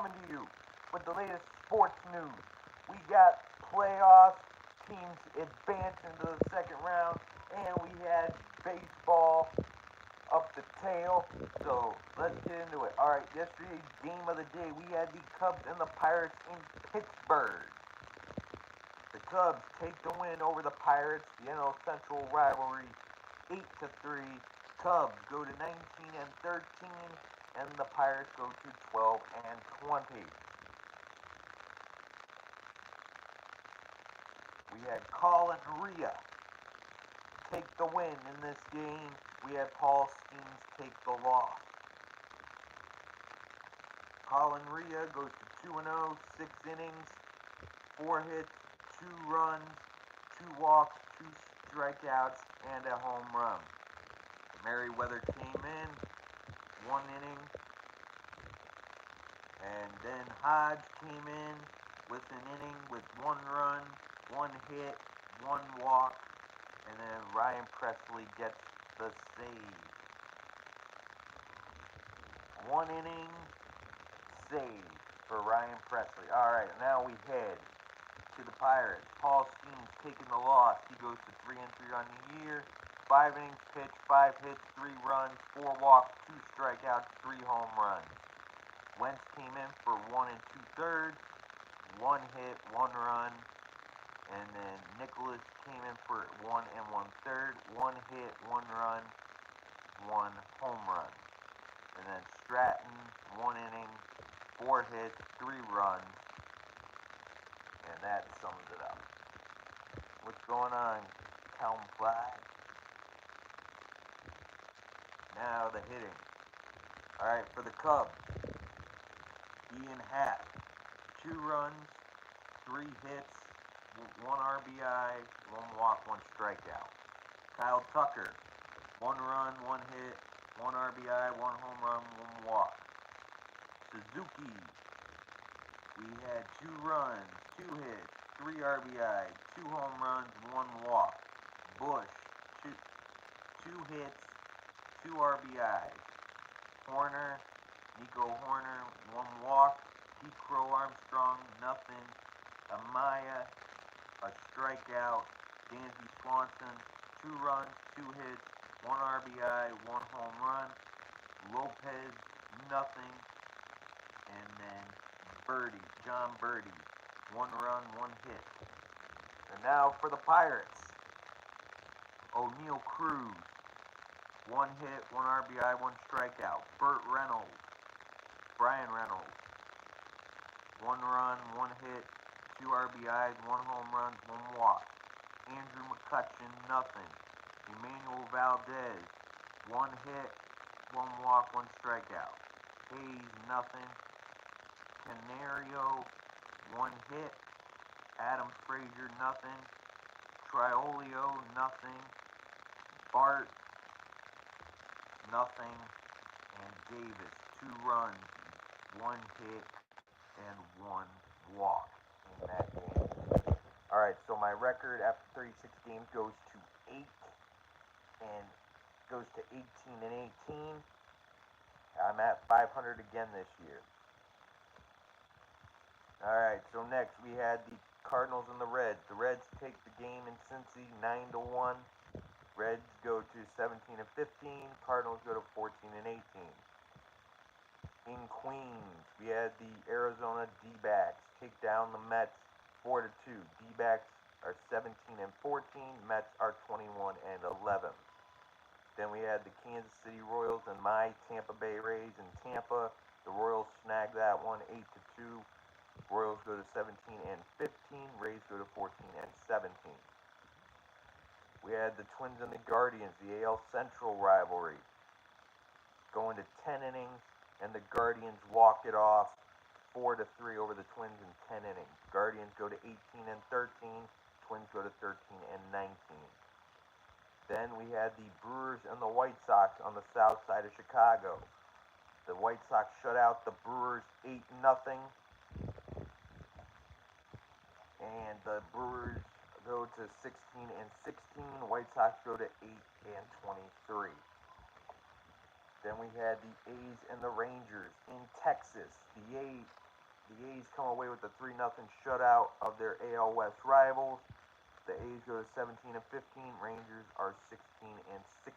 coming to you with the latest sports news. We got playoffs, teams advance into the second round, and we had baseball up the tail. So let's get into it. All right, yesterday's game of the day, we had the Cubs and the Pirates in Pittsburgh. The Cubs take the win over the Pirates, the NL Central rivalry, 8-3. Cubs go to 19-13, and the Pirates go to 12-20. We had Colin Rea take the win in this game. We had Paul Skeens take the loss. Colin Rea goes to 2-0, 6 innings, 4 hits, 2 runs, 2 walks, 2 strikeouts, and a home run. Merriweather came in, 1 inning, and then Hodge came in with an inning with 1 run, 1 hit, 1 walk, and then Ryan Pressly gets the save. 1 inning save for Ryan Pressly. Alright, now we head to the Pirates. Paul Skeens taking the loss. He goes to 3-3 on the year. 5 innings pitched, 5 hits, 3 runs, 4 walks, 2 strikeouts, 3 home runs. Wentz came in for 1 2/3, 1 hit, 1 run, and then Nicholas came in for 1 1/3, 1 hit, 1 run, 1 home run. And then Stratton, 1 inning, 4 hits, 3 runs, and that sums it up. What's going on, Calm Fly? Now the hitting. Alright, for the Cubs, Ian Happ, 2 runs, 3 hits, 1 RBI, 1 walk, 1 strikeout. Kyle Tucker, 1 run, 1 hit, 1 RBI, 1 home run, 1 walk. Suzuki, we had 2 runs, 2 hits, 3 RBI, 2 home runs, 1 walk. Bush, 2 hits, 2 RBI. Horner, Nico Horner, 1 walk. Pete Crow Armstrong, nothing. Amaya, a strikeout. Dansby Swanson, 2 runs, 2 hits, 1 RBI, 1 home run. Lopez, nothing. And then Birdie, John Birdie, 1 run, 1 hit. And now for the Pirates. O'Neal Cruz, 1 hit, 1 RBI, 1 strikeout. Burt Reynolds, Brian Reynolds, 1 run, 1 hit, 2 RBIs, 1 home run, 1 walk. Andrew McCutchen, nothing. Emmanuel Valdez, 1 hit, 1 walk, 1 strikeout. Hayes, nothing. Canario, 1 hit. Adam Frazier, nothing. Triolio, nothing. Bart, nothing. And Davis, 2 runs, 1 hit, and 1 walk in that game. Alright, so my record after 36 games goes to 8 and goes to 18-18. I'm at 500 again this year. Alright, so next we had the Cardinals and the Reds. The Reds take the game in Cincy 9-1. Reds go to 17-15. Cardinals go to 14-18. In Queens, we had the Arizona D-backs take down the Mets 4-2. D-backs are 17-14. Mets are 21-11. Then we had the Kansas City Royals and my Tampa Bay Rays in Tampa. The Royals snag that one 8-2. Royals go to 17-15. Rays go to 14-17. We had the Twins and the Guardians, the AL Central rivalry, going to 10 innings, and the Guardians walk it off 4-3 over the Twins in 10 innings. Guardians go to 18-13. Twins go to 13-19. Then we had the Brewers and the White Sox on the south side of Chicago. The White Sox shut out the Brewers 8-0. And the Brewers go to 16-16. White Sox go to 8-23. Then we had the A's and the Rangers in Texas. The A's the A's come away with the 3-0 shutout of their AL West rivals. The A's go to 17 and 15. Rangers are 16 and 16.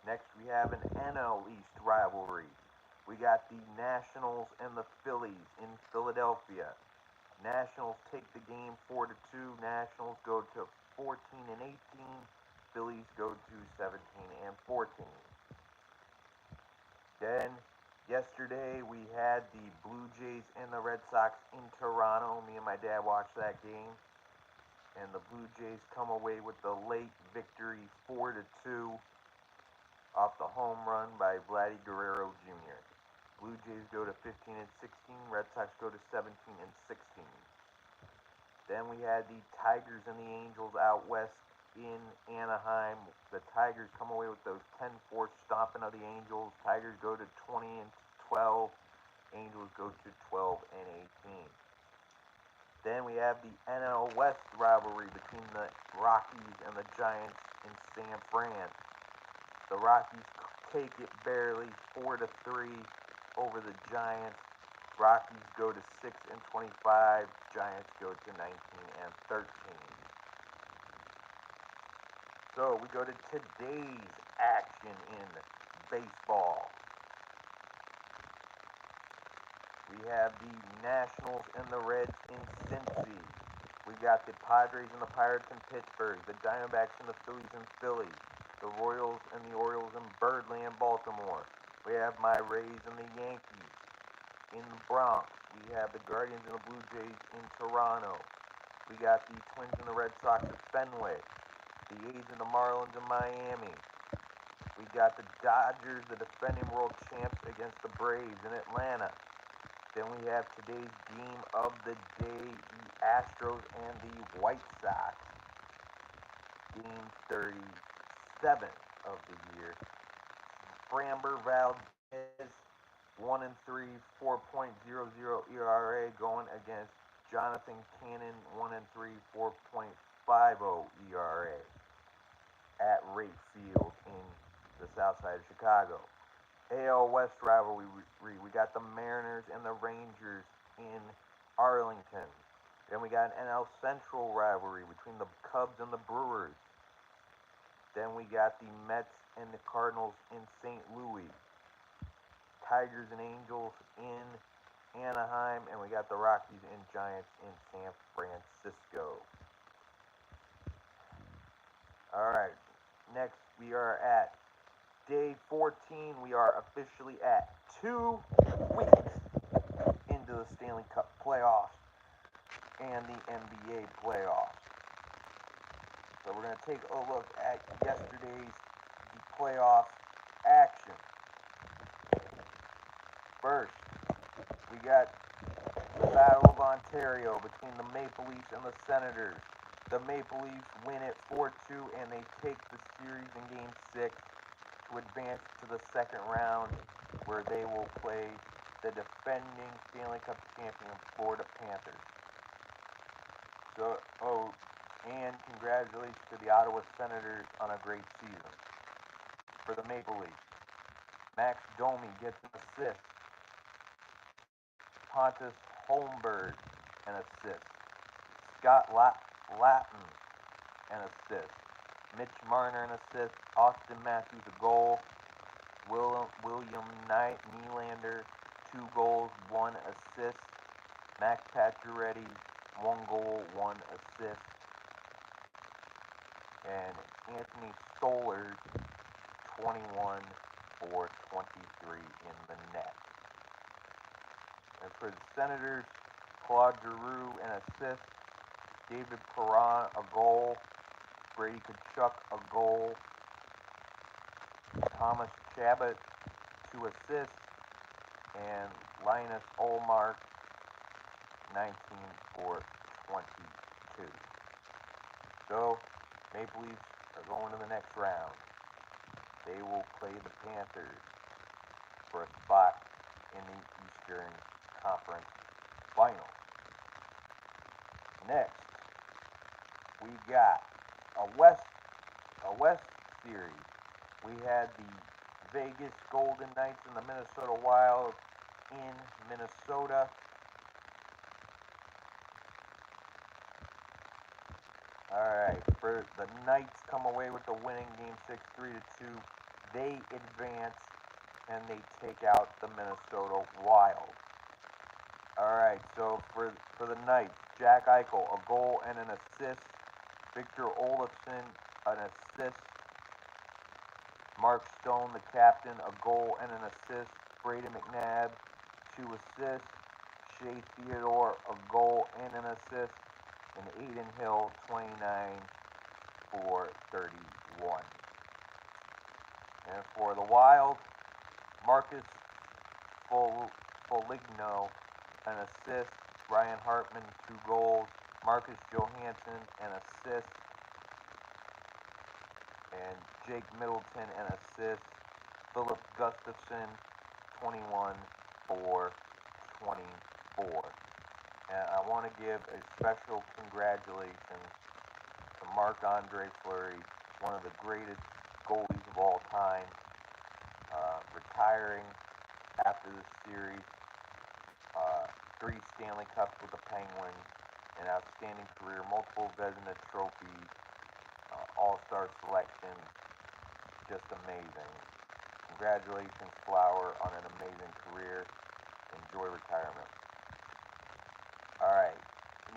Next, we have an NL East rivalry. We got the Nationals and the Phillies in Philadelphia. Nationals take the game 4-2. Nationals go to 14 and 18. Phillies go to 17 and 14. Then, yesterday we had the Blue Jays and the Red Sox in Toronto. Me and my dad watched that game. And the Blue Jays come away with the late victory 4-2 off the home run by Vladdy Guerrero Jr. Blue Jays go to 15 and 16. Red Sox go to 17 and 16. Then we had the Tigers and the Angels out west in Anaheim. The Tigers come away with those 10-4 stomping of the Angels. Tigers go to 20 and 12. Angels go to 12 and 18. Then we have the NL West rivalry between the Rockies and the Giants in San Fran. The Rockies take it barely 4-3 over the Giants. Rockies go to 6 and 25. Giants go to 19 and 13. So we go to today's action in baseball. We have the Nationals and the Reds in Cincy. We got the Padres and the Pirates in Pittsburgh. The Diamondbacks and the Phillies in Philly. The Royals and the Orioles in Birdland, Baltimore. We have my Rays and the Yankees in the Bronx. We have the Guardians and the Blue Jays in Toronto. We got the Twins and the Red Sox at Fenway. The A's and the Marlins in Miami. We got the Dodgers, the defending world champs, against the Braves in Atlanta. Then we have today's game of the day, the Astros and the White Sox. Game 37 of the year. Framber Valdez, 1-3, 4.00 ERA, going against Jonathan Cannon, 1-3, 4.50 ERA at Wright Field in the south side of Chicago. AL West rivalry, we got the Mariners and the Rangers in Arlington. Then we got an NL Central rivalry between the Cubs and the Brewers. Then we got the Mets and the Cardinals in St. Louis. Tigers and Angels in Anaheim. And we got the Rockies and Giants in San Francisco. Alright, next we are at Day 14. We are officially at 2 weeks into the Stanley Cup playoffs and the NBA playoffs. So we're going to take a look at yesterday's playoff action. First, we got the Battle of Ontario between the Maple Leafs and the Senators. The Maple Leafs win it 4-2 and they take the series in Game 6 to advance to the second round, where they will play the defending Stanley Cup champion Florida Panthers. So, and congratulations to the Ottawa Senators on a great season. For the Maple Leafs, Max Domi gets an assist. Pontus Holmberg an assist. Scott Lattin an assist. Mitch Marner an assist. Austin Matthews a goal. William Nylander 2 goals, 1 assist. Max Pacioretty 1 goal, 1 assist. And Anthony Stolarz 21 for 23 in the net. And for the Senators, Claude Giroux an assist. David Perron a goal. Brady Tkachuk a goal. Thomas Chabot 2 assists. And Linus Ullmark 19 for 22. So, Maple Leafs are going to the next round. They will play the Panthers for a spot in the Eastern Conference Finals. Next, we got a West series. We had the Vegas Golden Knights and the Minnesota Wild in Minnesota. Alright, for the Knights come away with the winning game 6, 3-2. They advance and they take out the Minnesota Wild. Alright, so for the Knights, Jack Eichel, a goal and an assist. Victor Olofsson, an assist. Mark Stone, the captain, a goal and an assist. Brayden McNabb, 2 assists. Shea Theodore, a goal and an assist. And Adin Hill, 29 for 31. And for the Wild, Marcus Foligno, an assist. Ryan Hartman, 2 goals. Marcus Johansson, an assist. And Jake Middleton, an assist. Philip Gustafson, 21 for 24. And I want to give a special congratulations to Marc-Andre Fleury, one of the greatest goalies of all time, retiring after the series, 3 Stanley Cups with the Penguins, an outstanding career, multiple Vezina trophies, all-star selection, just amazing. Congratulations, Flower, on an amazing career. Enjoy retirement. Alright,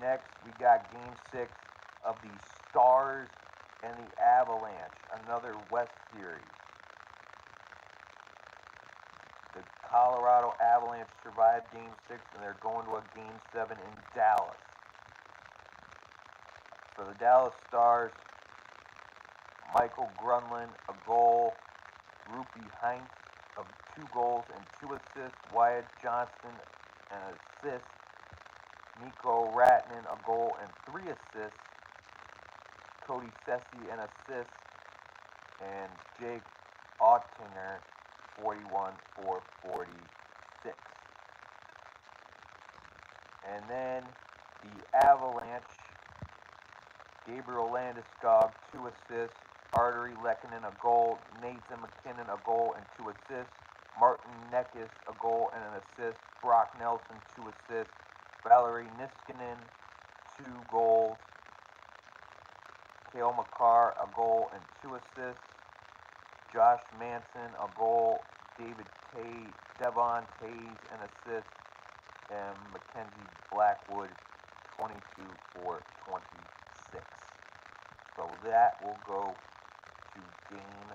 next we got Game 6 of the Stars and the Avalanche, another West Series. The Colorado Avalanche survived Game 6 and they're going to a Game 7 in Dallas. For the Dallas Stars, Michael Granlund, a goal. Rupi Heinz, of 2 goals and 2 assists. Wyatt Johnston, an assist. Mikko Rantanen, a goal and 3 assists. Cody Ceci, an assist. And Jake Oettinger, 41 for 46. And then the Avalanche, Gabriel Landeskog, 2 assists. Arturi Lehkonen, a goal. Nathan MacKinnon, a goal and 2 assists. Martin Necas, a goal and an assist. Brock Nelson, 2 assists. Valerie Niskanen, 2 goals. Cale Makar, a goal and 2 assists. Josh Manson, a goal. Devon Tays, an assist. And Mackenzie Blackwood, 22 for 26. So that will go to Game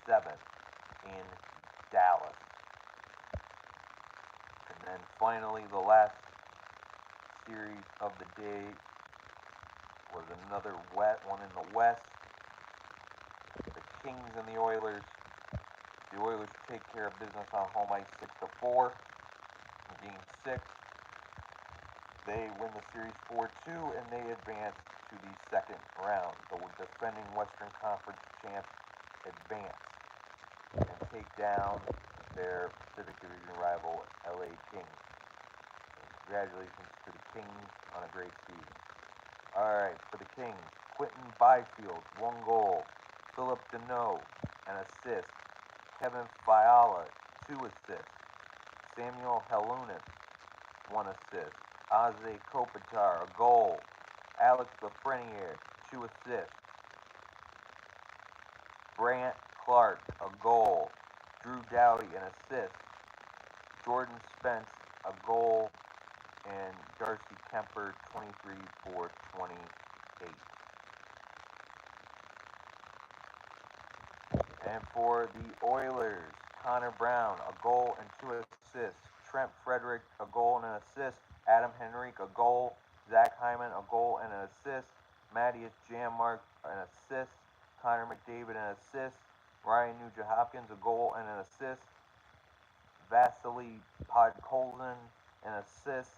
7 in Dallas. And then finally, the last series of the day was another one in the West. The Kings and the Oilers. The Oilers take care of business on home ice 6-4 in Game 6. They win the series 4-2 and they advance to the second round. The defending Western Conference champs advance and take down their Pacific Division rival, LA Kings. Congratulations to the Kings on a great season. Alright, for the Kings, Quinton Byfield, 1 goal. Philip Deneau, an assist. Kevin Fiala, 2 assists. Samuel Helunas, 1 assist. Aze Kopitar, a goal. Alex Lafreniere, 2 assists. Brant Clark, a goal. Drew Doughty, an assist. Jordan Spence, a goal. And Darcy Kemper, 23 for 28. And for the Oilers, Connor Brown, a goal and 2 assists. Trent Frederick, a goal and an assist. Adam Henrique, a goal. Zach Hyman, a goal and an assist. Matthias Janmark, an assist. Connor McDavid, an assist. Ryan Nugent-Hopkins, a goal and an assist. Vasily Podkolzin, an assist.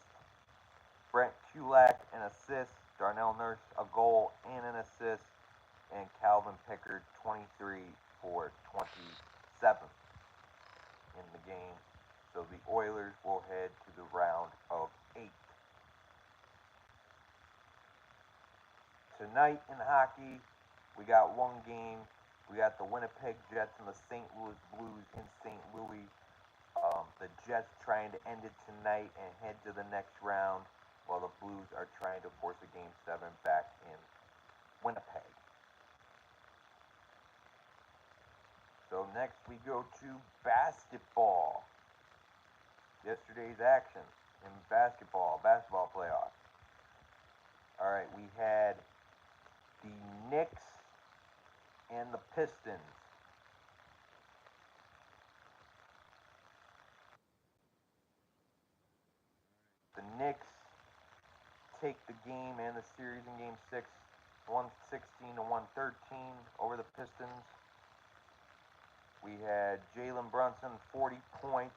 Brent Kulak, an assist. Darnell Nurse, a goal and an assist. And Calvin Pickard, 23 for 27 in the game. So the Oilers will head to the round of 8. Tonight in hockey, we got 1 game. We got the Winnipeg Jets and the St. Louis Blues in St. Louis. The Jets trying to end it tonight and head to the next round, while the Blues are trying to force a Game 7 back in Winnipeg. So next we go to basketball. Yesterday's action in basketball playoffs. Alright, we had the Knicks and the Pistons. The Knicks take the game and the series in Game 6, 116 to 113 over the Pistons. We had Jalen Brunson, 40 points,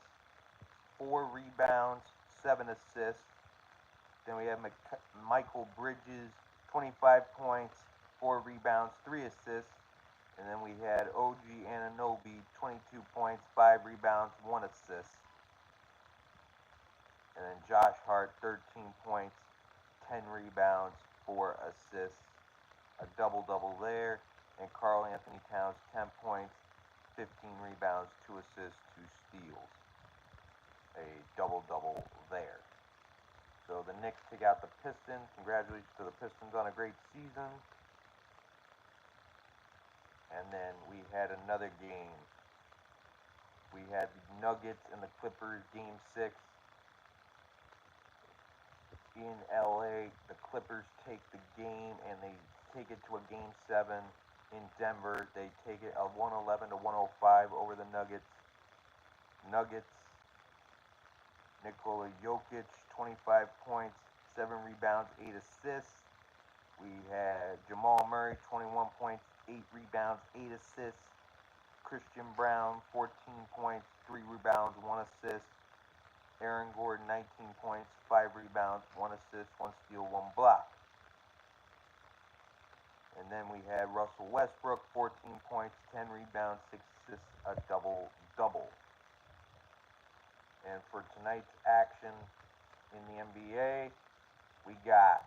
4 rebounds, 7 assists. Then we had Michael Bridges, 25 points, 4 rebounds, 3 assists. And then we had OG Anunoby, 22 points, 5 rebounds, 1 assist. And then Josh Hart, 13 points, 10 rebounds, 4 assists. A double-double there. And Karl Anthony Towns, 10 points, 15 rebounds, 2 assists, 2 steals. A double-double there. So the Knicks take out the Pistons. Congratulations to the Pistons on a great season. And then we had another game. We had the Nuggets and the Clippers, Game 6. In LA, the Clippers take the game and they take it to a Game 7 in Denver. They take it 111 to 105 over the Nuggets. Nikola Jokic, 25 points, 7 rebounds, 8 assists. We had Jamal Murray, 21 points, 8 rebounds, 8 assists. Christian Brown, 14 points, 3 rebounds, 1 assist. Aaron Gordon, 19 points, 5 rebounds, 1 assist, 1 steal, 1 block. And then we had Russell Westbrook, 14 points, 10 rebounds, 6 assists, a double-double. And for tonight's action in the NBA, we got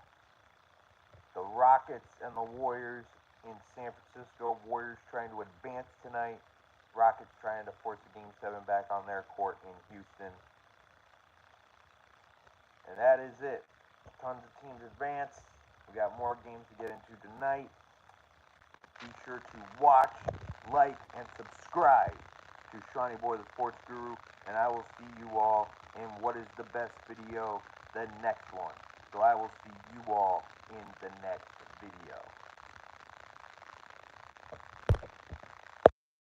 the Rockets and the Warriors in San Francisco. Warriors trying to advance tonight. Rockets trying to force a Game 7 back on their court in Houston. And that is it. Tons of teams advance. We got more games to get into tonight. Be sure to watch, like, and subscribe to Shawnee Boy the Sports Guru. And I will see you all in what is the best video, the next one. So I will see you all in the next video.